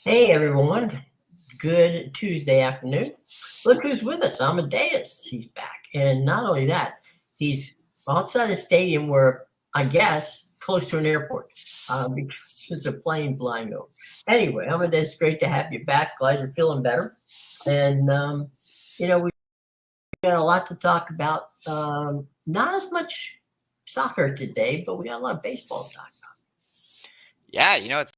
Hey everyone, good Tuesday afternoon. Look who's with us, Amadeus. He's back. And not only that, he's outside a stadium where I guess close to an airport because there's a plane flying over. Anyway, Amadeus, great to have you back. Glad you're feeling better. And, we got a lot to talk about. Not as much soccer today, but we got a lot of baseball to talk about. Yeah, it's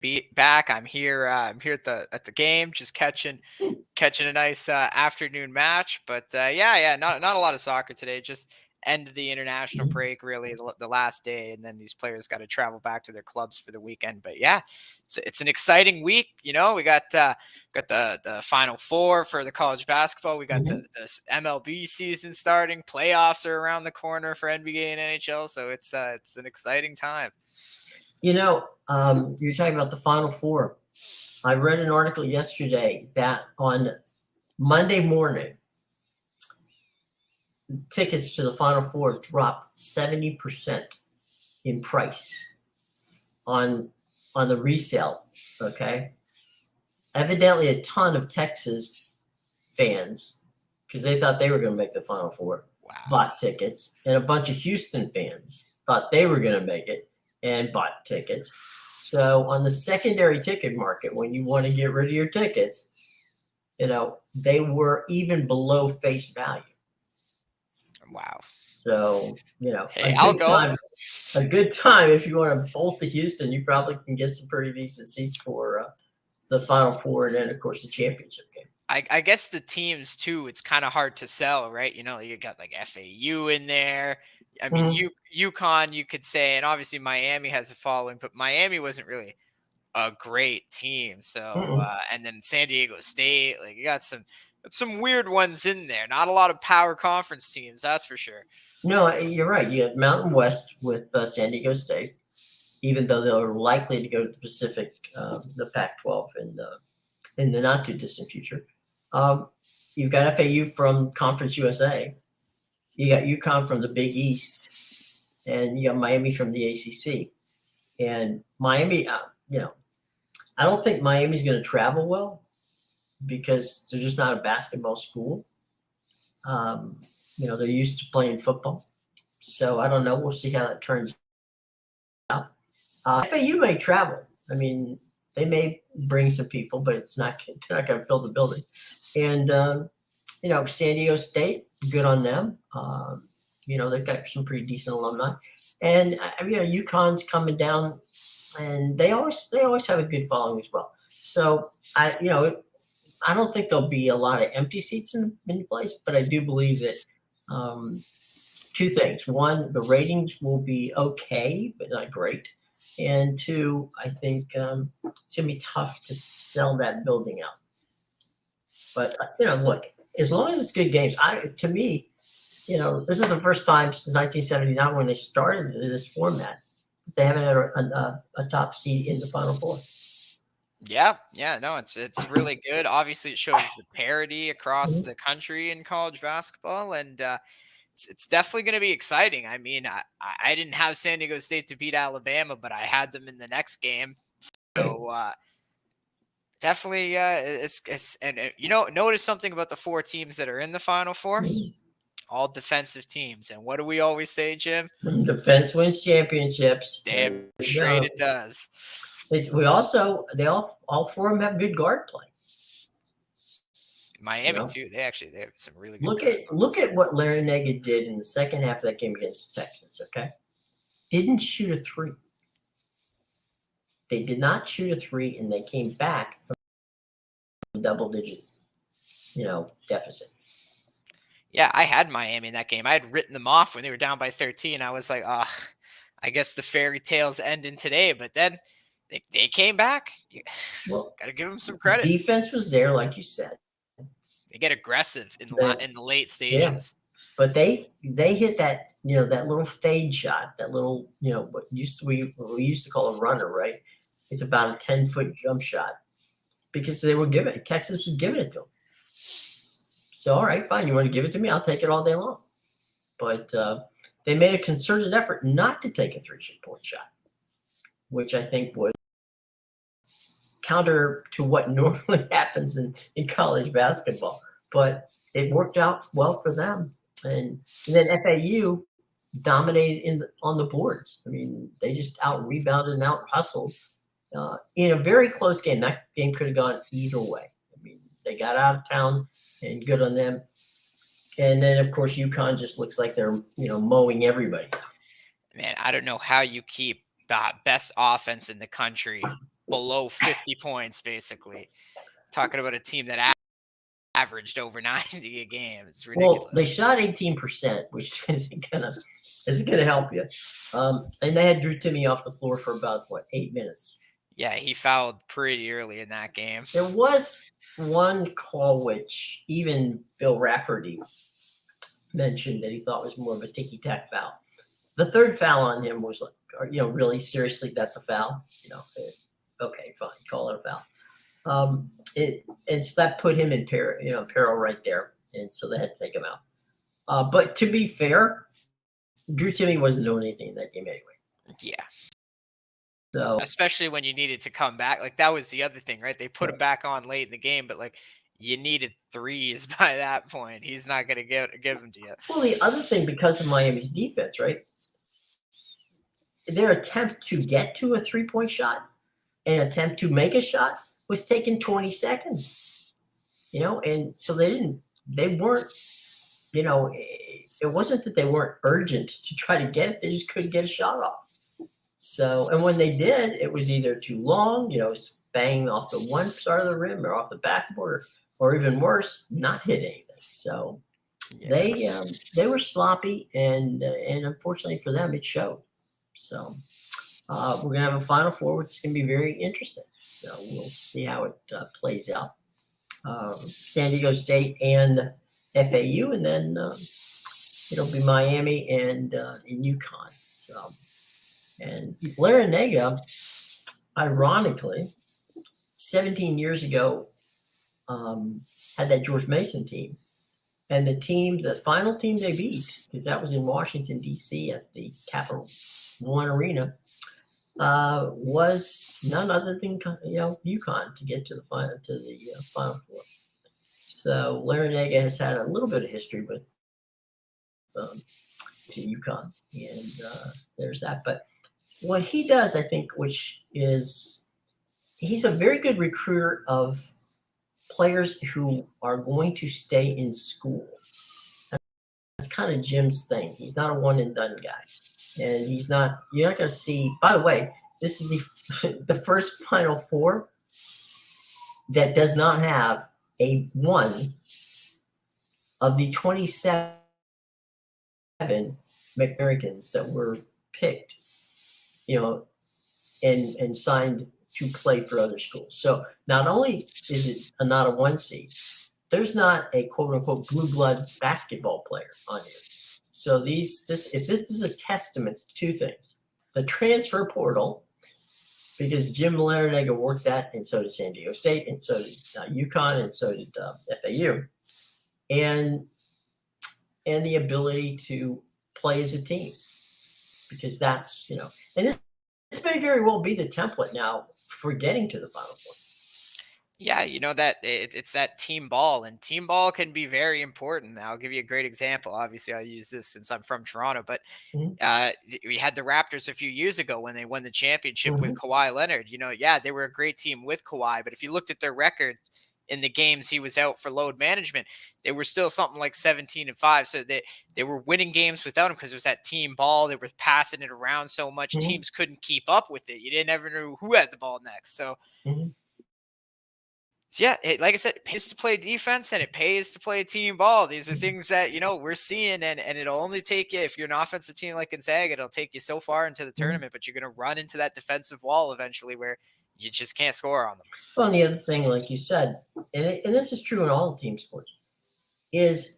be back. I'm here. I'm here at the game, just catching a nice afternoon match. But yeah, not a lot of soccer today. Just end of the international break, really the last day, and then these players got to travel back to their clubs for the weekend. But yeah, it's an exciting week. We got the Final Four for the college basketball. We got the MLB season starting. Playoffs are around the corner for NBA and NHL. So it's an exciting time. You're talking about the Final Four. I read an article yesterday that on Monday morning, tickets to the Final Four dropped 70% in price on the resale. Okay, evidently a ton of Texas fans, because they thought they were going to make the Final Four, bought tickets, and a bunch of Houston fans thought they were going to make it and bought tickets. So on the secondary ticket market, when you want to get rid of your tickets, they were even below face value. Wow. So, hey, I'll go. A good time if you want to bolt to Houston, you probably can get some pretty decent seats for the Final Four and then, of course, the championship game. I guess the teams too, it's kind of hard to sell, right? You got like FAU in there. I mean, UConn, you could say, and obviously Miami has a following, but Miami wasn't really a great team. So, and then San Diego State, like you got some weird ones in there. Not a lot of power conference teams, that's for sure. No, you're right. You have Mountain West with San Diego State, even though they're likely to go to the Pacific, the Pac-12, in the not too distant future. You've got FAU from Conference USA. You got UConn from the Big East, and you got Miami from the ACC. And Miami, I don't think Miami's going to travel well because they're just not a basketball school. They're used to playing football. So I don't know. We'll see how that turns out. FAU may travel. I mean, they may bring some people, but they're not going to fill the building. And, San Diego State, good on them. They've got some pretty decent alumni. And, UConn's coming down, and they always have a good following as well. So, I don't think there'll be a lot of empty seats in the place, but I do believe that two things. One, the ratings will be okay, but not great. And two, I think it's going to be tough to sell that building out. But, look, as long as it's good games, to me, this is the first time since 1979 when they started this format that they haven't had a top seed in the Final Four. Yeah, no, it's really good. Obviously, it shows the parity across the country in college basketball, and it's definitely going to be exciting. I mean, I didn't have San Diego State to beat Alabama, but I had them in the next game. So definitely, it's and notice something about the four teams that are in the Final Four. All defensive teams, and what do we always say, Jim? Defense wins championships. Damn straight it does. All four of them have good guard play. Miami too. They have some really good. Look at what Larry Nega did in the second half of that game against Texas. Okay, didn't shoot a three. They did not shoot a three, and they came back from a double-digit, deficit. Yeah, I had Miami in that game. I had written them off when they were down by 13. I was like, I guess the fairy tales ending today. But then they came back. Well, got to give them some credit. Defense was there, like you said. They get aggressive in the late stages. Yeah. But they hit that that little fade shot, that little what we used to call a runner, right? It's about a 10-foot jump shot because Texas was giving it to them. So all right, fine, you want to give it to me? I'll take it all day long. But they made a concerted effort not to take a 3-point shot, which I think was counter to what normally happens in college basketball. But it worked out well for them. And then FAU dominated on the boards. I mean, they just out rebounded and out hustled in a very close game. That game could have gone either way. I mean, they got out of town, and good on them. And then, of course, UConn just looks like they're mowing everybody. Man, I don't know how you keep the best offense in the country below 50 points, basically. Talking about a team that averaged over 90 a game. It's ridiculous. Well, they shot 18%, which isn't gonna help you. And they had Drew Timme off the floor for about 8 minutes. Yeah, he fouled pretty early in that game. There was one call which even Bill Rafferty mentioned that he thought was more of a ticky-tack foul. The third foul on him was like, really seriously, that's a foul. Okay, fine, call it a foul. And so that put him in peril right there, and so they had to take him out. But to be fair, Drew Timme wasn't doing anything in that game anyway. Yeah. So especially when you needed to come back, like that was the other thing, right? They put him back on late in the game, but like you needed threes by that point. He's not going to give them to you. Well, the other thing, because of Miami's defense, right? Their attempt to get to a 3-point shot and attempt to make a shot was taking 20 seconds, and so they weren't, it wasn't that they weren't urgent to try to get it. They just couldn't get a shot off. So, and when they did, it was either too long, banging off the one side of the rim or off the backboard, or even worse, not hit anything. So yeah. They were sloppy, and unfortunately for them, it showed. So we're going to have a Final Four, which is going to be very interesting. So we'll see how it plays out. San Diego State and FAU, and then it'll be Miami and UConn. So, and Larinaga, ironically, 17 years ago, had that George Mason team. And the final team they beat, because that was in Washington, D.C. at the Capital One Arena, was none other than UConn to get to the Final Four. So Larinaga has had a little bit of history with UConn, and there's that. But what he does, I think, which is he's a very good recruiter of players who are going to stay in school. That's kind of Jim's thing. He's not a one and done guy. And you're not going to see, by the way, this is the first Final Four that does not have a one of the 27 Americans that were picked, and signed to play for other schools. So not only is it not a one seed, there's not a quote unquote blue blood basketball player on here. So if this is a testament to two things: the transfer portal, because Jim Larinaga worked that, and so did San Diego State, and so did UConn, and so did FAU, and the ability to play as a team, because that's and this may very well be the template now for getting to the Final Four. Yeah, that it's that team ball, and team ball can be very important. I'll give you a great example. Obviously, I'll use this since I'm from Toronto, but we had the Raptors a few years ago when they won the championship with Kawhi Leonard. They were a great team with Kawhi, but if you looked at their record in the games he was out for load management, they were still something like 17-5. So they were winning games without him because it was that team ball. They were passing it around so much, teams couldn't keep up with it. You didn't ever know who had the ball next. So. So yeah, like I said, it pays to play defense and it pays to play team ball. These are things that, we're seeing, and it'll only take you, if you're an offensive team like Gonzaga, it'll take you so far into the tournament, but you're going to run into that defensive wall eventually where you just can't score on them. Well, and the other thing, like you said, and this is true in all team sports, is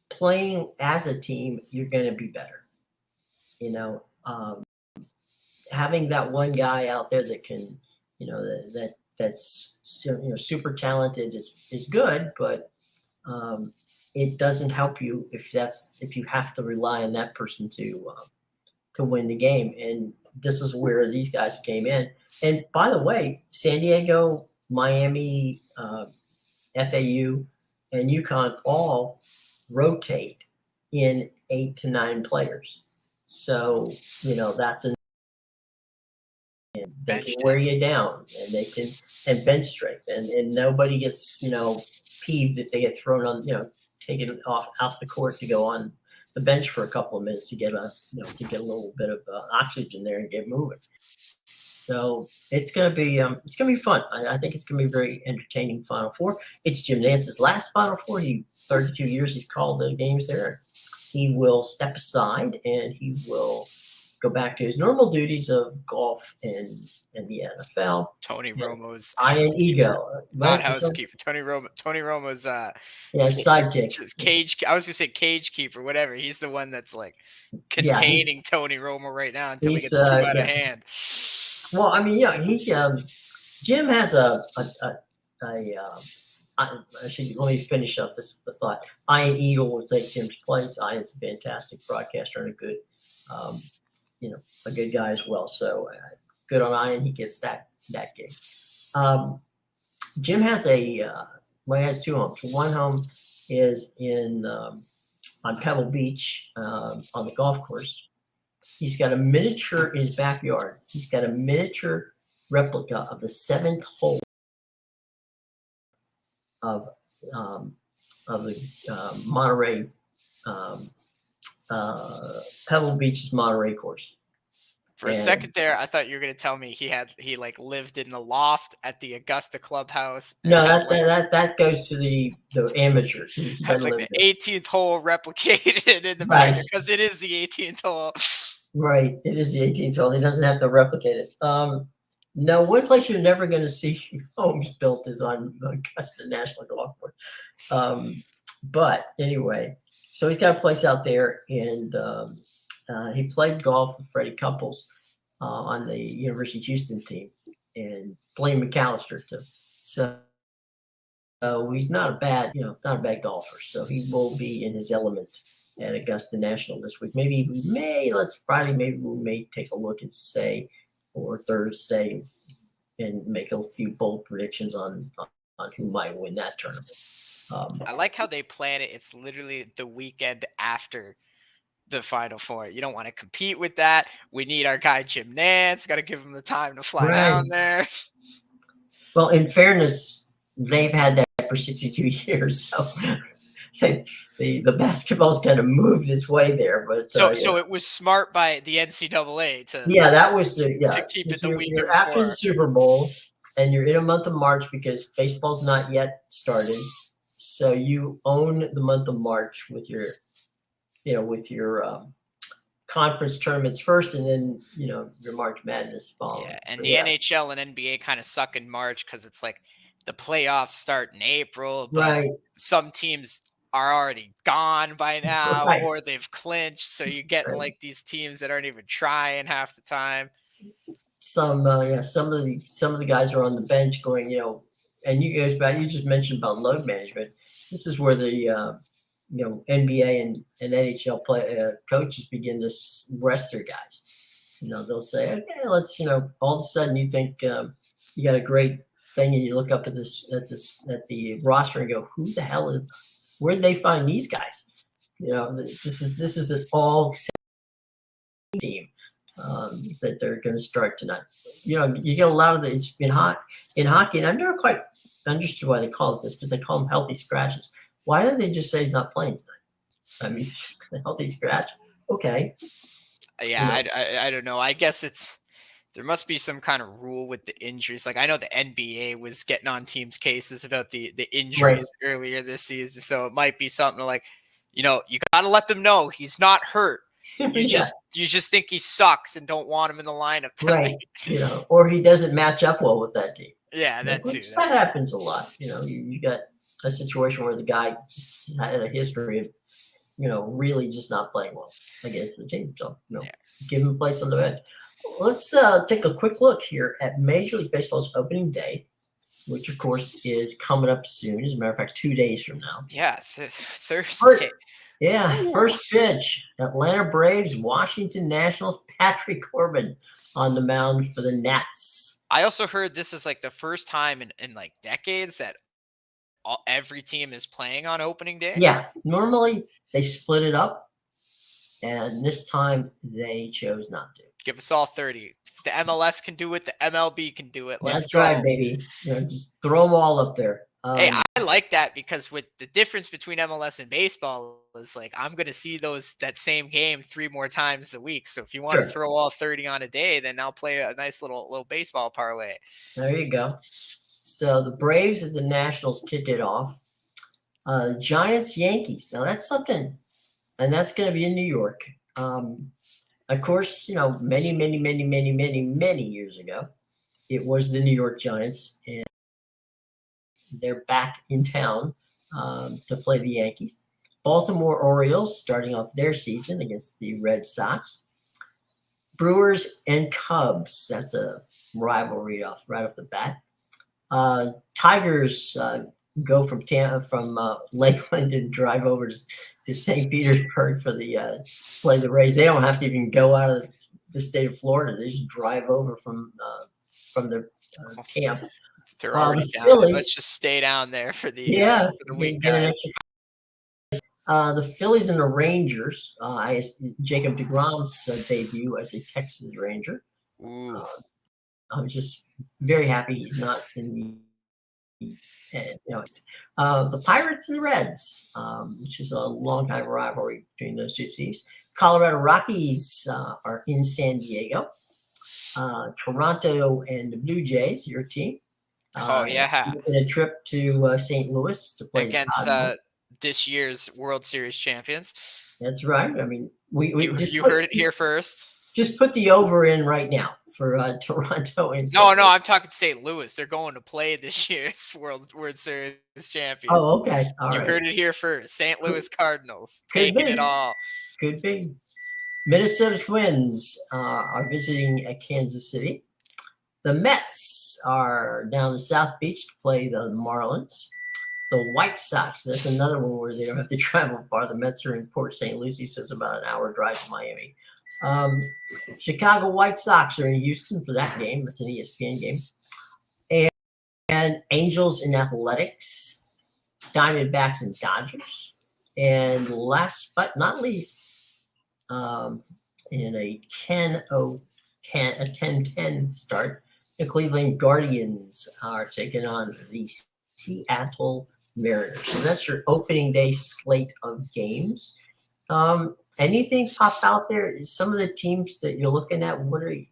playing as a team, you're going to be better. Having that one guy out there that can, that's super talented is good, but it doesn't help you if you have to rely on that person to to win the game. And this is where these guys came in. And by the way, San Diego, Miami, FAU, and UConn all rotate in 8 to 9 players. So, that's an they Bench can wear depth. you down, and they can and bench strength, and nobody gets peeved if they get thrown on, taken off out the court to go on the bench for a couple of minutes to get a little bit of oxygen there and get moving. So it's gonna be fun. I think it's gonna be a very entertaining Final Four. It's Jim Nance's last Final Four. 32 years he's called the games there. He will step aside and he will go back to his normal duties of golf and the NFL. Tony Romo's Iron ego, not housekeeper. Tony Romo's sidekick. Just cage. I was gonna say cage keeper, whatever. He's the one that's like containing Tony Romo right now until he gets too out of hand. Well, I mean, Jim has let me finish up the thought. Ian Eagle will take Jim's place. Ian's a fantastic broadcaster and a good, a good guy as well. So good on Ian. He gets that gig. Jim has has 2 homes. One home is on Pebble Beach on the golf course. He's got a miniature in his backyard. He's got a miniature replica of the 7th hole of the Monterey Pebble Beach's Monterey course. For a second there, I thought you were going to tell me he lived in the loft at the Augusta clubhouse. No, that goes to the amateurs. Had like the 18th hole replicated in the back because it is the 18th hole. Right, it is the 18th hole. He doesn't have to replicate it. No, one place you're never going to see homes built is on Augusta National Golf Course. But anyway, so he's got a place out there, and he played golf with Freddie Couples on the University of Houston team, and Blaine McAllister too. So he's not a bad golfer. So he will be in his element at Augusta National this week. Maybe we may take a look and say, or Thursday, and make a few bold predictions on who might win that tournament. I like how they plan it. It's literally the weekend after the Final Four. You don't want to compete with that. We need our guy Jim Nance. Got to give him the time to fly down there. Well, in fairness, they've had that for 62 years. So the basketball's kind of moved its way there. But so it was smart by the NCAA to to keep it the week you're after the Super Bowl, and you're in a month of March because baseball's not yet started. So you own the month of March with your conference tournaments first, and then your March Madness following. Yeah, and the NHL and NBA kind of suck in March because it's like the playoffs start in April, but some teams are already gone by now, or they've clinched. So you get like these teams that aren't even trying half the time. Some of the guys are on the bench going, and you just mentioned about load management. This is where the NBA and NHL coaches begin to rest their guys. They'll say, okay, let's, all of a sudden you think you got a great thing, and you look up at the roster and go, who the hell where did they find these guys? This is an all team that they're going to start tonight. You get a lot of it's in hockey, and I've never quite understood why they call it this, but they call them healthy scratches. Why don't they just say he's not playing tonight? I mean, it's just a healthy scratch. Okay. Yeah, I don't know. I guess there must be some kind of rule with the injuries. Like I know the NBA was getting on teams' cases about the injuries earlier this season, so it might be something like, you got to let them know he's not hurt. You just think he sucks and don't want him in the lineup tonight. Right. Or he doesn't match up well with that team. Yeah, that too. That happens a lot. You got a situation where the guy just had a history of, really just not playing well against the team. So, give him a place on the bench. Let's take a quick look here at Major League Baseball's opening day, which of course is coming up soon. As a matter of fact, 2 days from now. Yeah, Thursday. Yeah, first pitch. Atlanta Braves, Washington Nationals, Patrick Corbin on the mound for the Nats. I also heard this is like the first time in like decades that every team is playing on opening day. Yeah, normally they split it up, and this time they chose not to. Give us all 30. If the MLS can do it, the MLB can do it. Let's That's go. right, baby. Just throw them all up there. Hey, I like that because with the difference between MLS and baseball is like I'm gonna see that same game 3 more times a week. So if you want Sure. to throw all 30 on a day, then I'll play a nice little baseball parlay. There you go. So the Braves and the Nationals kicked it off. Giants, Yankees. Now that's something, and that's going to be in New York. Of course, many, many, many, many, many, many years ago, it was the New York Giants, and they're back in town to play the Yankees. Baltimore Orioles starting off their season against the Red Sox. Brewers and Cubs. That's a rivalry right off the bat. Tigers go from Lakeland and drive over to St. Petersburg for the play the Rays. They don't have to even go out of the state of Florida. They just drive over from the camp. They're already the down. Phillies, Let's just stay down there for the week, get an guys. extra. The Phillies and the Rangers. Jacob deGrom's debut as a Texas Ranger. Ooh. I'm just very happy he's not in the. The Pirates and the Reds, which is a long-time rivalry between those two teams. Colorado Rockies are in San Diego. Toronto and the Blue Jays, your team. Oh yeah, making a trip to St. Louis to play against this year's World Series champions. That's right. I mean, you heard it here first. Just put the over in right now for Toronto and. No, I'm talking St. Louis. They're going to play this year's World Series champions. Oh, okay. All you right. heard it here first. St. Louis Cardinals taking it all. Could be. Minnesota Twins are visiting at Kansas City. The Mets are down to South Beach to play the Marlins. The White Sox, that's another one where they don't have to travel far. The Mets are in Port St. Lucie, so it's about an hour drive to Miami. Chicago White Sox are in Houston for that game. It's an ESPN game. And Angels and Athletics, Diamondbacks and Dodgers. And last but not least, in a 10-10 start, the Cleveland Guardians are taking on the Seattle Mariners. So that's your opening day slate of games. Anything pop out there? Some of the teams that you're looking at, what are we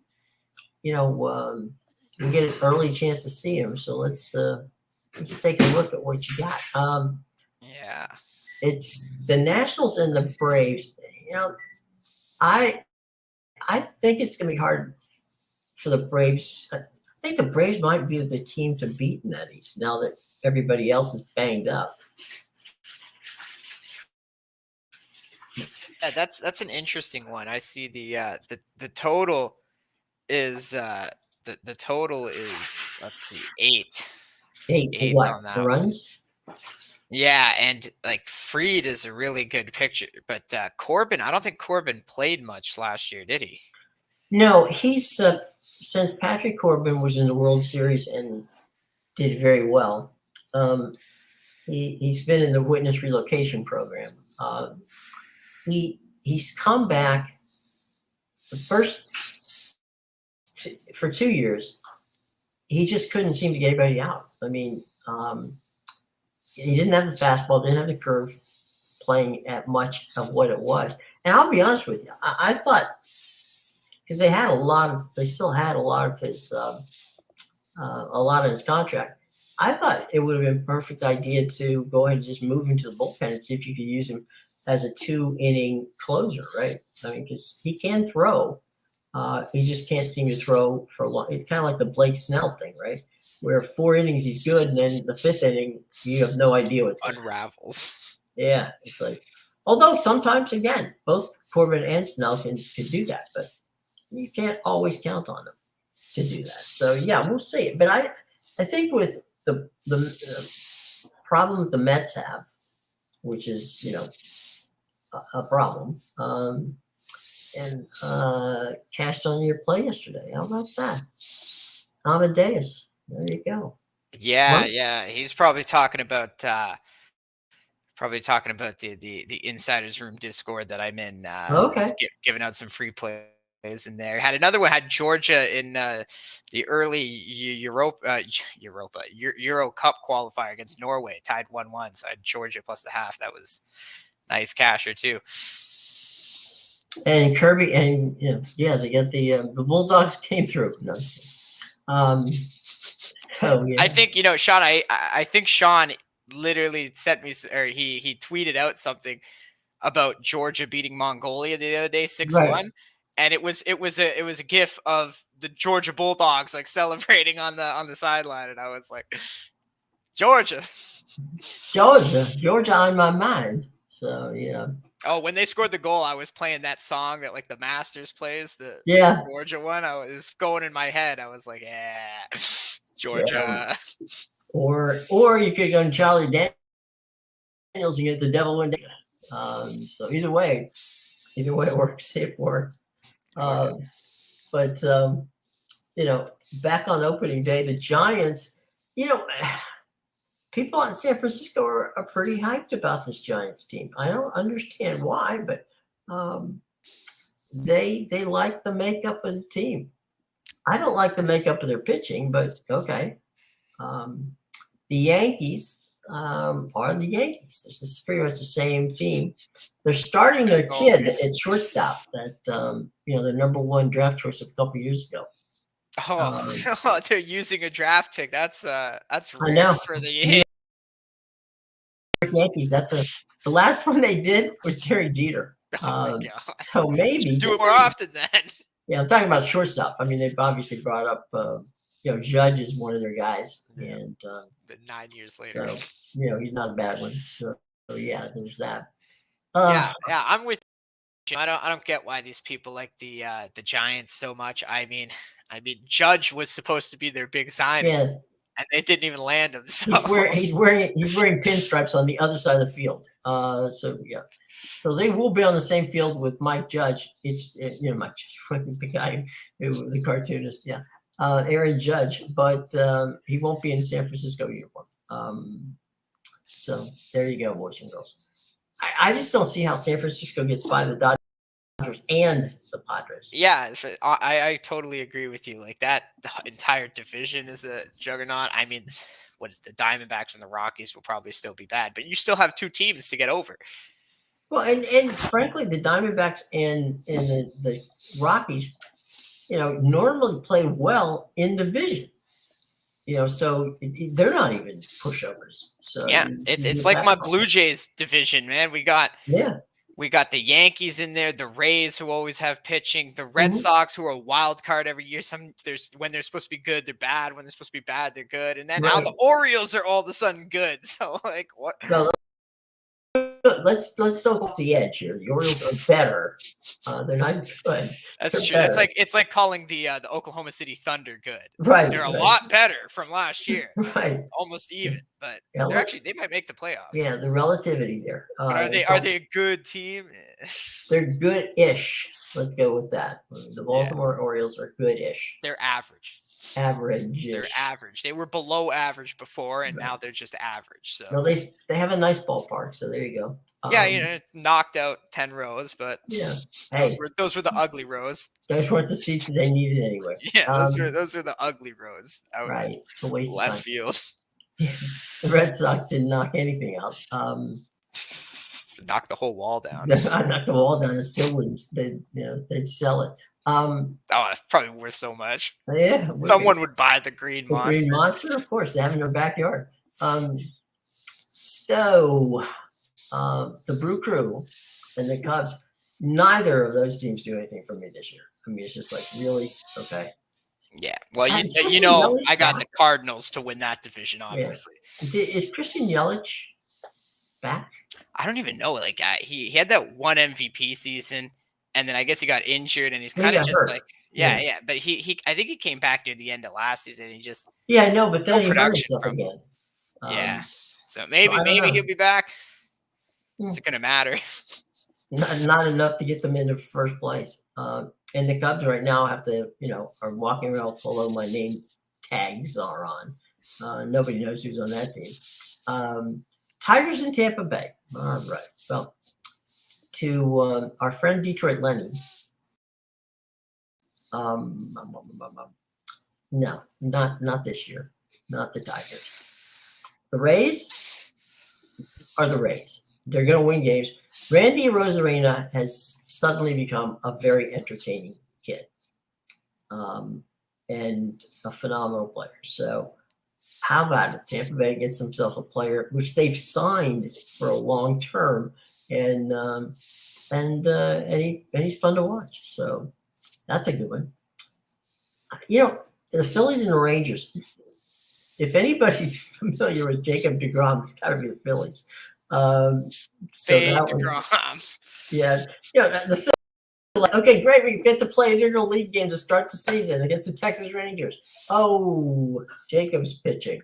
get an early chance to see them. So let's take a look at what you got. Yeah, it's the Nationals and the Braves. I think it's gonna be hard for the Braves. I think the Braves might be the team to beat in that East now that everybody else is banged up. Yeah, that's an interesting one. I see the total is the total is, let's see, 8. 8 what on that runs? Yeah, and like Fried is a really good picture, but Corbin, I don't think Corbin played much last year, did he? No, he's since Patrick Corbin was in the World Series and did very well. He's been in the witness relocation program. He's come back for 2 years. He just couldn't seem to get anybody out. I mean, he didn't have the fastball, didn't have the curve playing at much of what it was. And I'll be honest with you, I thought, because they still had a lot of his contract. I thought it would have been a perfect idea to go ahead and just move him to the bullpen and see if you could use him as a 2-inning closer, right? I mean, because he can throw. He just can't seem to throw for long. It's kind of like the Blake Snell thing, right? Where 4 innings he's good, and then the 5th inning you have no idea what's unravels. Yeah, it's like, although sometimes again both Corbin and Snell can do that, but you can't always count on them to do that. So yeah, we'll see. But I think with the problem that the Mets have, which is a problem. And cashed on your play yesterday. How about that? Amadeus. There you go. Yeah, Well, yeah. He's probably talking about the insiders room Discord that I'm in. okay. Just giving out some free plays in there. Had another one. Had Georgia in the early Euro Cup qualifier against Norway, tied 1-1. So I had Georgia plus the half. That was nice casher too. And Kirby, and yeah, they got the Bulldogs came through. No, so yeah, I think Sean. I think Sean literally sent me or he tweeted out something about Georgia beating Mongolia the other day right. 6-1, and it was a gif of the Georgia Bulldogs like celebrating on the sideline, and I was like, Georgia. Georgia on my mind. So yeah, Oh, when they scored the goal, I was playing that song that like the Masters plays, the yeah, Georgia one. I was going in my head. I was like, yeah, yeah. Georgia. Or you could go to Charlie Daniels and get the devil went so either way it works. It works. Oh yeah. But back on opening day, the Giants, you know, people in San Francisco are pretty hyped about this Giants team. I don't understand why, but they like the makeup of the team. I don't like the makeup of their pitching, but okay. The Yankees are the Yankees. This is pretty much the same team. They're starting their kid at shortstop, that their number one draft choice a couple years ago. Oh, they're using a draft pick. That's I rare know. for the New Yankees. The last one they did was Gary Jeter. Oh my god. So maybe Do it more often then. Yeah, I'm talking about shortstop. I mean, they've obviously brought up Judge is one of their guys, Yeah. and But 9 years later. so he's not a bad one. So yeah, there's that. Yeah, I'm with you. I don't get why these people like the Giants so much. Judge was supposed to be their big signing, Yeah, and they didn't even land him. So he's wearing pinstripes on the other side of the field. So yeah, so they will be on the same field with Mike Judge. It's Mike Judge, the guy who was the cartoonist. Yeah, Aaron Judge, but he won't be in San Francisco uniform. So there you go, boys and girls. I just don't see how San Francisco gets by the Dodgers and the Padres. yeah, I totally agree with you. Like that entire division is a juggernaut. I mean, what is the Diamondbacks and the Rockies will probably still be bad, but you still have two teams to get over. Well, and frankly, the Diamondbacks and the Rockies, normally play well in the division. So they're not even pushovers. So Yeah, it's like my Blue Jays division, man. We got the Yankees in there, the Rays who always have pitching, the Red Sox who are a wild card every year. When they're supposed to be good, they're bad. When they're supposed to be bad, they're good. And then now the Orioles are all of a sudden good. So like what? Well, let's talk off the edge here. The Orioles are better. They're not good. That's true. Better. It's like calling the Oklahoma City Thunder good. Right. They're a lot better from last year. Right. Almost even, but Yeah, they might make the playoffs. Yeah, the relativity there. But are they a good team? They're good-ish. Let's go with that. The Baltimore Orioles are good-ish. They're average. Average. They're average. They were below average before, and now they're just average. So no, they have a nice ballpark. So there you go. Yeah, knocked out 10 rows, but yeah, those were the ugly rows. Those weren't the seats they needed anyway. Yeah, those were the ugly rows. Right, it's a waste left of time. field. The Red Sox didn't knock anything out. Knock the whole wall down. I knocked the wall down. It still wouldn't. They'd sell it. It's probably worth so much. Yeah, someone would buy the Green Monster. Green Monster, of course, they have in their backyard. So the Brew Crew and the Cubs, neither of those teams do anything for me this year. I mean, it's just like really okay. Yeah, well, I got the Cardinals to win that division, obviously. Yeah. Is Christian Yelich back? I don't even know. Like he had that one MVP season, and then I guess he got injured, and he's kind of just hurt. Like yeah. But I think he came back near the end of last season. And he just I know, but then he hurt himself again. So maybe he'll be back. Is it gonna matter? not enough to get them into first place. And the Cubs right now have to, are walking around below my name tags are on. Nobody knows who's on that team. Tigers in Tampa Bay. All right. Well, to our friend Detroit Lenny. No, not this year. Not the Tigers. The Rays are the Rays. They're going to win games. Randy Rosarena has suddenly become a very entertaining kid, and a phenomenal player. So how about it? Tampa Bay gets themselves a player which they've signed for a long term, and he's fun to watch. So that's a good one. The Phillies and the Rangers. If anybody's familiar with Jacob deGrom, it's got to be the Phillies. So that was, yeah. The Phillies are like, okay, great, we get to play an inter league game to start the season against the Texas Rangers. Oh, Jacob's pitching.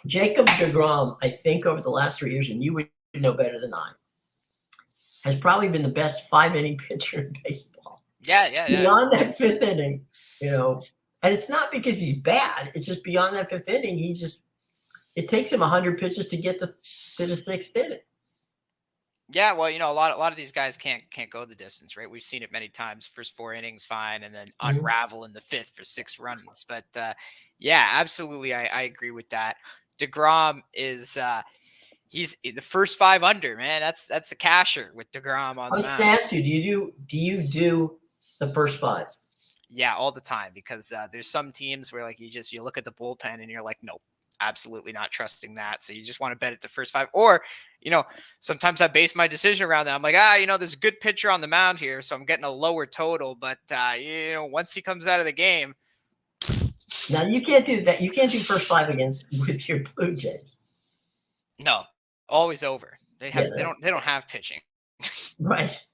Jacob deGrom, I think over the last 3 years, and you would know better than I, has probably been the best 5-inning pitcher in baseball. Yeah. Beyond that 5th inning, and it's not because he's bad. It's just beyond that 5th inning, it takes him 100 pitches to get to the 6th inning. Yeah, well, a lot of these guys can't go the distance, right? We've seen it many times. First 4 innings, fine, and then unravel in the 5th for 6 runs. But yeah, absolutely, I agree with that. DeGrom is he's the first 5 under, man. That's a casher with DeGrom on the mound. I was going to ask you, do you do the first 5? Yeah, all the time, because there's some teams where you look at the bullpen and you're like, nope, absolutely not trusting that. So you just want to bet it the first 5. Or, sometimes I base my decision around that. I'm like, there's a good pitcher on the mound here, so I'm getting a lower total. But once he comes out of the game. Now you can't do that. You can't do first 5 with your Blue Jays. No, always over. They don't have pitching. Right.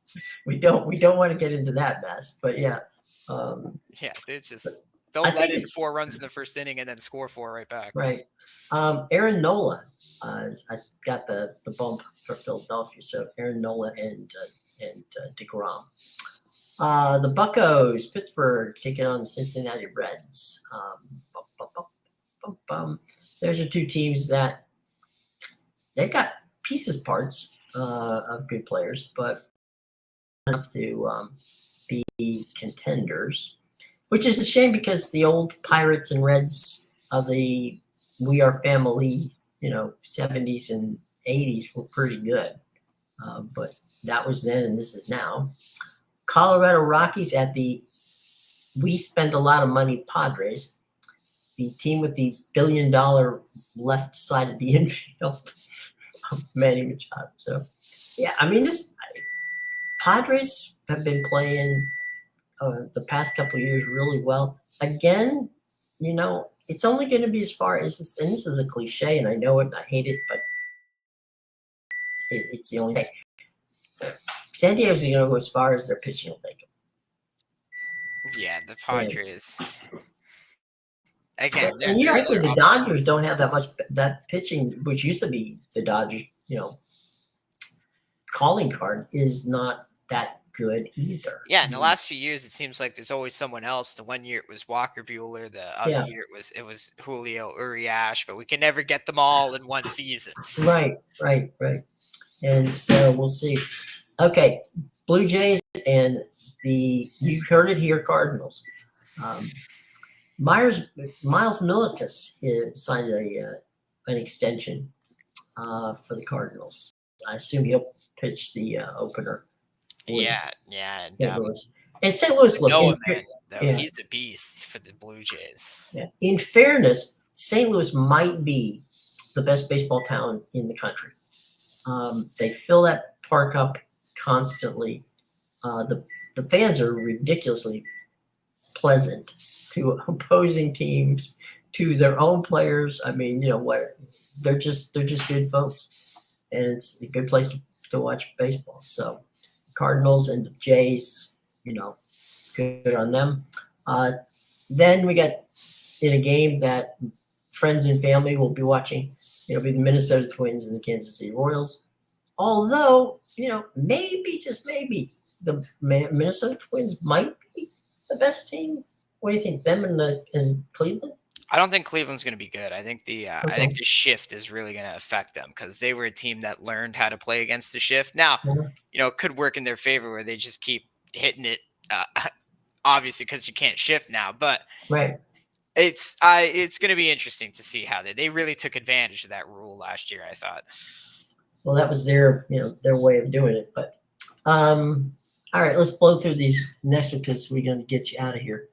We don't want to get into that mess, but yeah. Yeah, it's just they'll let in 4 runs in the first inning and then score 4 right back. Right. Aaron Nola. I got the bump for Philadelphia, so Aaron Nola and DeGrom. The Buccos, Pittsburgh, taking on the Cincinnati Reds. There's the 2 teams that they've got parts of good players, but enough to be contenders, which is a shame because the old Pirates and Reds of the We Are Family, 70s and 80s were pretty good. But that was then and this is now. Colorado Rockies at the We Spend a Lot of Money Padres, the team with the $1 billion left side of the infield of Manny Machado. So, yeah, this Padres have been playing the past couple of years really well. Again, it's only going to be as far as this, and this is a cliche, and I know it, and I hate it, but it's the only thing. San Diego's going to go as far as their pitching will take them. Yeah, the Padres. Again, and the Dodgers don't have that pitching, which used to be the Dodgers, calling card is not that good either. Yeah, in the last few years, it seems like there's always someone else. The one year it was Walker Buehler. The other year it was Julio Urias, but we can never get them all in one season. Right. And so we'll see. Okay, Blue Jays and you heard it here, Cardinals. Miles Milakis signed an extension for the Cardinals. I assume he'll pitch the opener. Yeah. And St. Louis, look, he's a beast for the Blue Jays. Yeah. In fairness, St. Louis might be the best baseball town in the country. They fill that park up constantly. The fans are ridiculously pleasant to opposing teams, to their own players. They're just good folks, and it's a good place to watch baseball. So Cardinals and the Jays, good on them. Then we got in a game that friends and family will be watching. It'll be the Minnesota Twins and the Kansas City Royals. Although, maybe, just maybe, the Minnesota Twins might be the best team. What do you think? Them and Cleveland? I don't think Cleveland's going to be good. I Okay. think the shift is really going to affect them because they were a team that learned how to play against the shift. Now, Uh-huh. it could work in their favor where they just keep hitting it. Obviously, because you can't shift now, but Right. it's going to be interesting to see how they really took advantage of that rule last year. I thought. Well, that was their way of doing it. But all right, let's blow through these next one because we're going to get you out of here.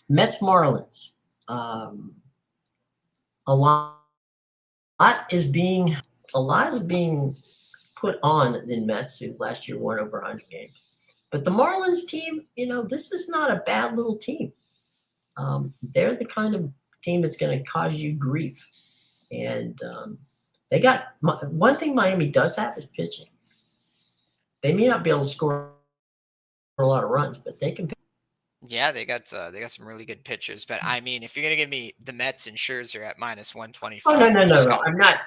Mets Marlins. A lot is being put on the Mets, who last year won over 100 games. But the Marlins team, this is not a bad little team. They're the kind of team that's going to cause you grief. And they got one thing Miami does have is pitching. They may not be able to score a lot of runs, but they can. Yeah, they got some really good pitchers, but I mean, if you're gonna give me the Mets and Scherzer at minus Oh 125, no! I'm not.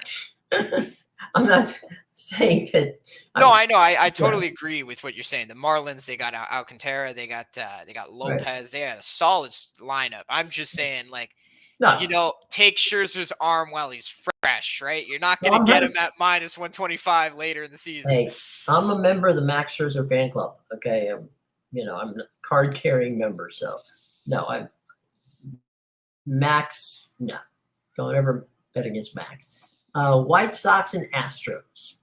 I'm not saying that. No, I know. I Yeah. totally agree with what you're saying. The Marlins, they got Alcantara, they got Right. Lopez, they had a solid lineup. I'm just saying, No. take Scherzer's arm while he's fresh, right? You're not No, gonna I'm get not. him at minus 125 later in the season. Hey, I'm a member of the Max Scherzer fan club. Okay, I'm a card carrying member. So no, I'm Max. No, don't ever bet against Max. White Sox and Astros.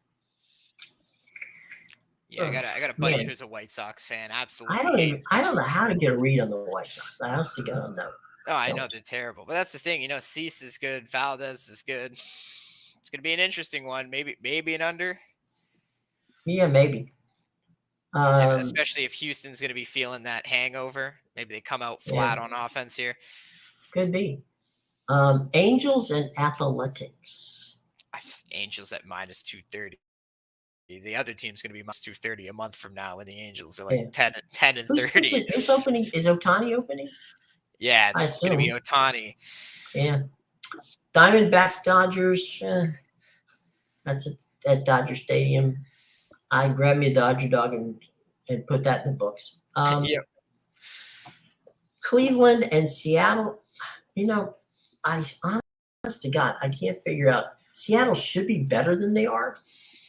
Yeah, I got a buddy who's a White Sox fan. Absolutely hates I them. don't know how to get a read on the White Sox. I honestly don't know. Oh, I know they're terrible, but that's the thing. Cease is good, Valdez is good. It's gonna be an interesting one. Maybe an under. Yeah, maybe. Especially if Houston's going to be feeling that hangover. Maybe they come out Yeah, flat on offense here. could be. Angels and Athletics. Angels at minus 230. The other team's going to be minus 230 a month from now when the Angels are like Yeah. 10 and 30. Who's opening? Is Otani opening? Yeah, I it's going to be assume. Otani. Yeah. Diamondbacks, Dodgers. That's at Dodger Stadium. I grab me a Dodger dog and put that in the books. Yep. Cleveland and Seattle. I honest to God, I can't figure out. Seattle should be better than they are,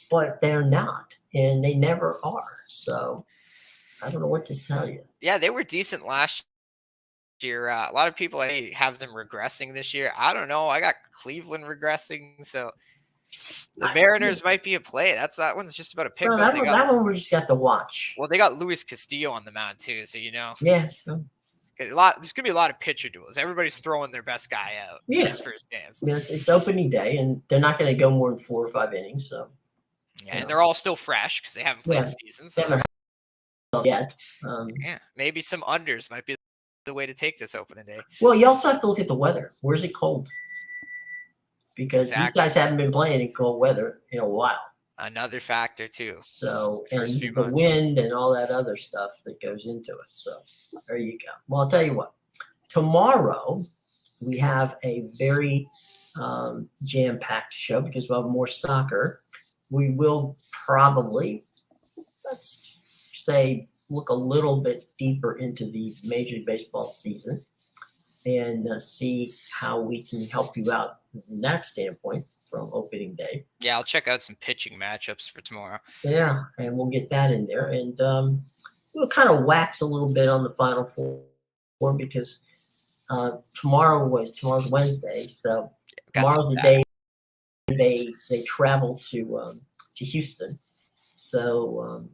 but they're not, and they never are. So I don't know what to tell you. Yeah, they were decent last year. A lot of people have them regressing this year. I don't know. I got Cleveland regressing, so the Mariners might be a play. That one's just about a pick. No, that one we just have to watch. Well, they got Luis Castillo on the mound too, so Yeah. there's gonna be a lot of pitcher duels. Everybody's throwing their best guy out in his first games. Yeah, it's opening day, and they're not going to go more than 4 or 5 innings. So yeah, and they're all still fresh because they haven't played a season. So yet. Yeah, maybe some unders might be the way to take this opening day. Well, you also have to look at the weather. Where's it cold? Because these guys haven't been playing in cold weather in a while. Another factor too. So, and the wind and all that other stuff that goes into it. So there you go. Well, I'll tell you what. Tomorrow we have a very jam-packed show because we'll have more soccer. We will probably, let's say, look a little bit deeper into the Major League Baseball season and see how we can help you out from that standpoint from opening day. Yeah, I'll check out some pitching matchups for tomorrow. Yeah, and we'll get that in there. And we'll kind of wax a little bit on the Final Four because tomorrow's Wednesday. So tomorrow's the day they travel to Houston. So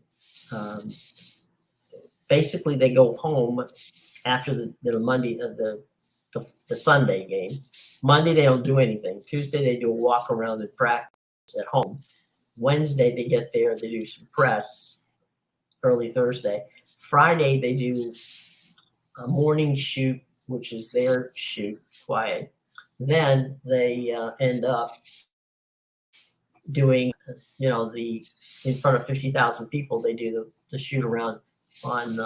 basically they go home after the Monday the Sunday game. Monday they don't do anything. Tuesday they do a walk around and practice at home. Wednesday they get there, they do some press early Thursday. Friday they do a morning shoot, which is their shoot, quiet. Then they end up doing, in front of 50,000 people, they do the shoot around on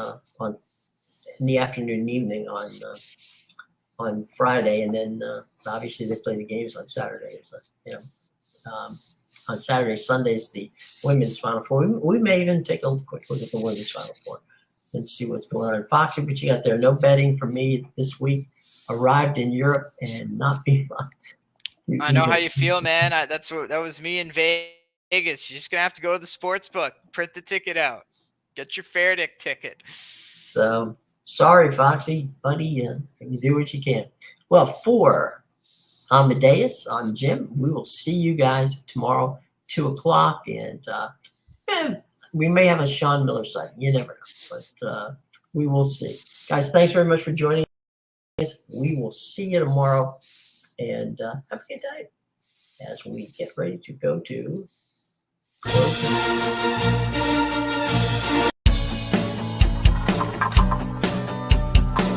in the afternoon and evening on Friday, and then obviously they play the games on Saturday. So on Saturday. Sunday is the women's Final Four. We may even take a quick look at the women's Final Four and see what's going on. Foxy, what you got there? No betting for me this week. Arrived in Europe and not be fun. I know how you feel, man. That was me in Vegas. You're just gonna have to go to the sports book, print the ticket out, get your fair ticket. So sorry, Foxy, buddy. You do what you can. Well, for Amadeus, I'm Jim. We will see you guys tomorrow, 2:00, and we may have a Sean Miller sighting. You never know, but we will see. Guys, thanks very much for joining us. We will see you tomorrow, and have a good day as we get ready to go to